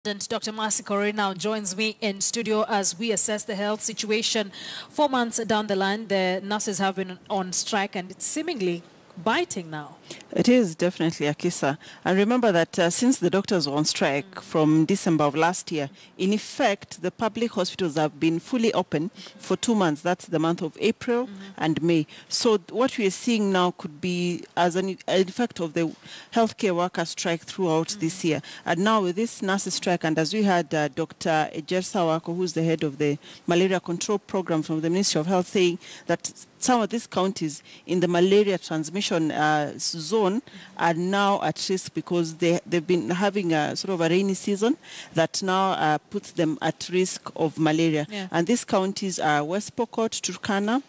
Dr. Mercy Corey now joins me in studio as we assess the health situation. 4 months down the line, the nurses have been on strike and it's seemingly biting now. It is definitely, Akisa. And remember that since the doctors were on strike from December of last year, in effect, the public hospitals have been fully open for 2 months. That's the month of April and May. So what we are seeing now could be as an effect of the healthcare workers strike throughout this year. And now with this nurses strike, and as we had Dr. Ejersa Wako, who's the head of the malaria control program from the Ministry of Health, saying that some of these counties in the malaria transmission zone are now at risk because they've been having a sort of a rainy season that now puts them at risk of malaria. Yeah. And these counties are West Pokot, Turkana,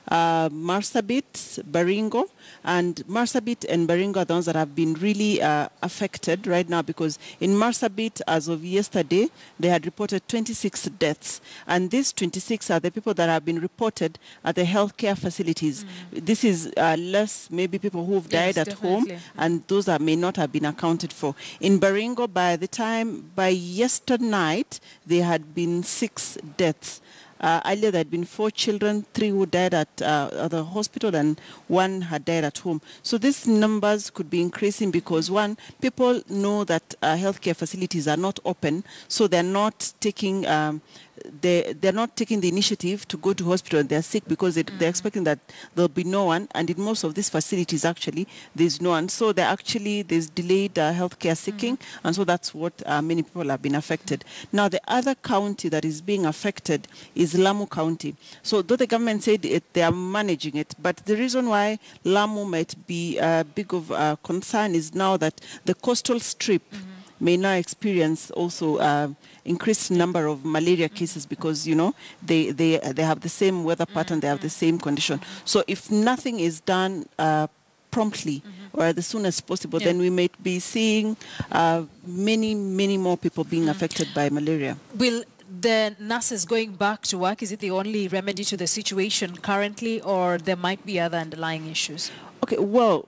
Marsabit, Baringo, and Marsabit and Baringo are the ones that have been really affected right now, because in Marsabit, as of yesterday, they had reported 26 deaths. And these 26 are the people that have been reported at the healthcare facilities. This is less maybe people who've died at home, and those that may not have been accounted for. In Baringo, by yesterday night, there had been 6 deaths. Earlier, there had been 4 children, 3 who died at the hospital and 1 had died at home. So these numbers could be increasing because, one, people know that healthcare facilities are not open, so they're not taking they're not taking the initiative to go to hospital and they're sick because they're expecting that there'll be no one, and in most of these facilities actually there's no one, so there's delayed healthcare seeking, and so that's what many people have been affected. Now the other county that is being affected is Lamu County. So though the government said they are managing it, but the reason why Lamu might be big of concern is now that the coastal strip may now experience also increased number of malaria cases because, you know, they have the same weather pattern, they have the same condition. So if nothing is done promptly or as soon as possible, then we might be seeing many more people being affected by malaria. Will the nurses going back to work, is it the only remedy to the situation currently, or there might be other underlying issues? Okay, well,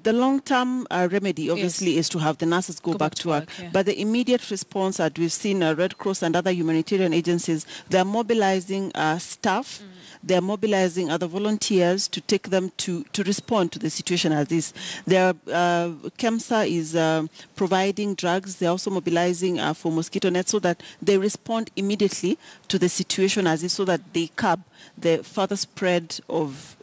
the long-term remedy, obviously, is to have the nurses go back to work. But the immediate response that we've seen, Red Cross and other humanitarian agencies, they're mobilizing staff. They're mobilizing other volunteers to take them to respond to the situation as this. KEMSA is providing drugs. They're also mobilizing for mosquito nets so that they respond immediately to the situation as this, so that they curb the further spread of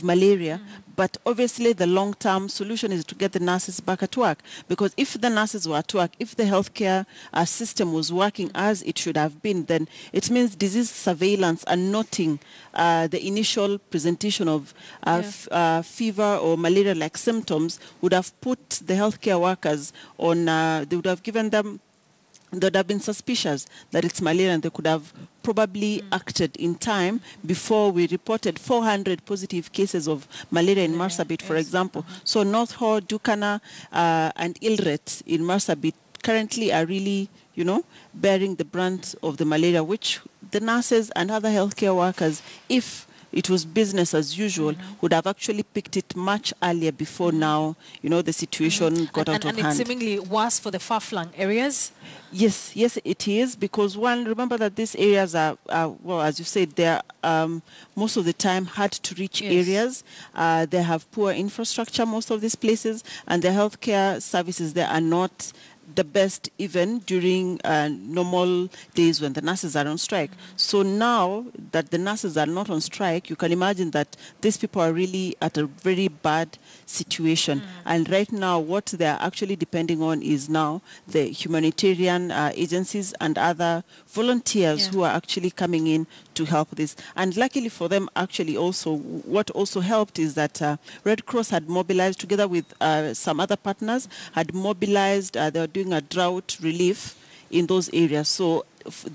malaria. But obviously the long-term solution is to get the nurses back at work, because if the nurses were at work, if the healthcare system was working as it should have been, then it means disease surveillance and noting the initial presentation of fever or malaria-like symptoms would have put the healthcare workers on, they would have given them, they would have been suspicious that it's malaria, and they could have probably acted in time before we reported 400 positive cases of malaria in Marsabit, for example. So North Hall, Dukana, and Ilret in Marsabit currently are really, you know, bearing the brunt of the malaria, which the nurses and other healthcare workers, if it was business as usual, would have actually picked it much earlier before now, you know, the situation got out of hand. And it's seemingly worse for the far-flung areas? Yes, it is, because one, remember that these areas are well, as you said, they're most of the time hard-to-reach areas. They have poor infrastructure, most of these places, and the healthcare services there are not the best even during normal days when the nurses are on strike. So now that the nurses are not on strike, you can imagine that these people are really at a very bad situation. And right now what they're actually depending on is now the humanitarian agencies and other volunteers who are actually coming in to help this. And luckily for them, actually also, what also helped is that Red Cross had mobilized together with some other partners, had mobilized, they were doing a drought relief in those areas. So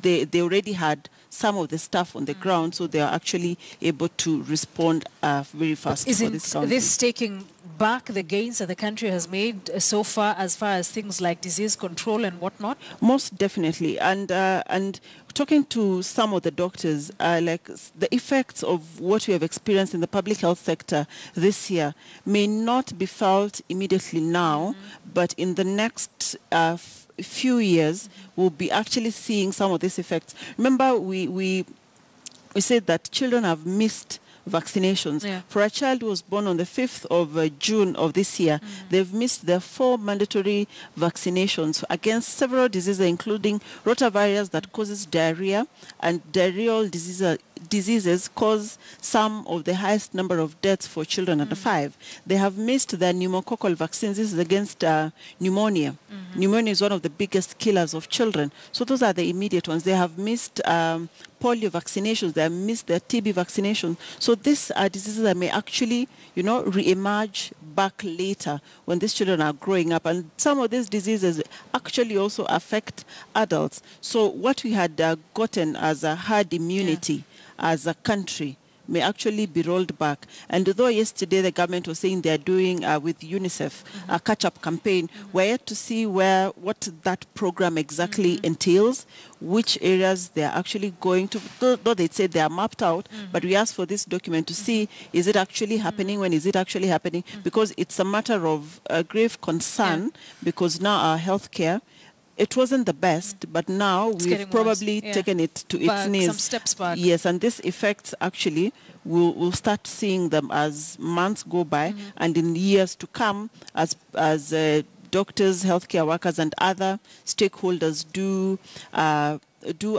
they already had some of the staff on the ground, so they are actually able to respond very fast for this county. This taking back the gains that the country has made so far as things like disease control and whatnot? Most definitely. And talking to some of the doctors, like the effects of what we have experienced in the public health sector this year may not be felt immediately now, but in the next few years, we'll be actually seeing some of these effects. Remember, we said that children have missed vaccinations. Yeah. For a child who was born on the 5th of June of this year, they've missed their 4 mandatory vaccinations against several diseases, including rotavirus that causes diarrhea, and diarrheal diseases cause some of the highest number of deaths for children under 5. They have missed their pneumococcal vaccines. This is against pneumonia. Pneumonia is one of the biggest killers of children. So those are the immediate ones. They have missed polio vaccinations. They have missed their TB vaccination. So these are diseases that may actually, re-emerge back later when these children are growing up. And some of these diseases actually also affect adults. So what we had gotten as a herd immunity as a country may actually be rolled back. And although yesterday the government was saying they're doing with UNICEF a catch-up campaign, we're yet to see what that program exactly entails, which areas they're actually going to, though they say they are mapped out, but we asked for this document to see, is it actually happening, when is it actually happening, because it's a matter of grave concern, because now our healthcare, it wasn't the best, but now we've probably taken it to its knees. Some steps back. Yes, and these effects actually, we'll start seeing them as months go by, and in years to come, as doctors, healthcare workers, and other stakeholders do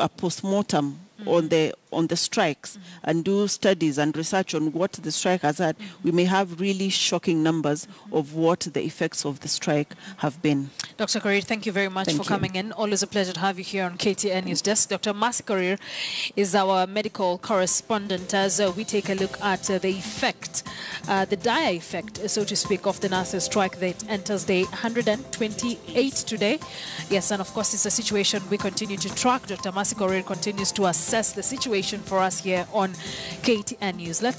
a post-mortem on the strikes and do studies and research on what the strike has had, we may have really shocking numbers of what the effects of the strike have been. Dr. Korir, thank you very much for coming in. Always a pleasure to have you here on KTN News Desk. Dr. Mombasa Korir is our medical correspondent as we take a look at the effect, the dire effect, so to speak, of the nurses' strike that enters day 128 today. Yes, and of course, it's a situation we continue to track. Dr. Mombasa Korir continues to assess the situation for us here on KTN News. Let's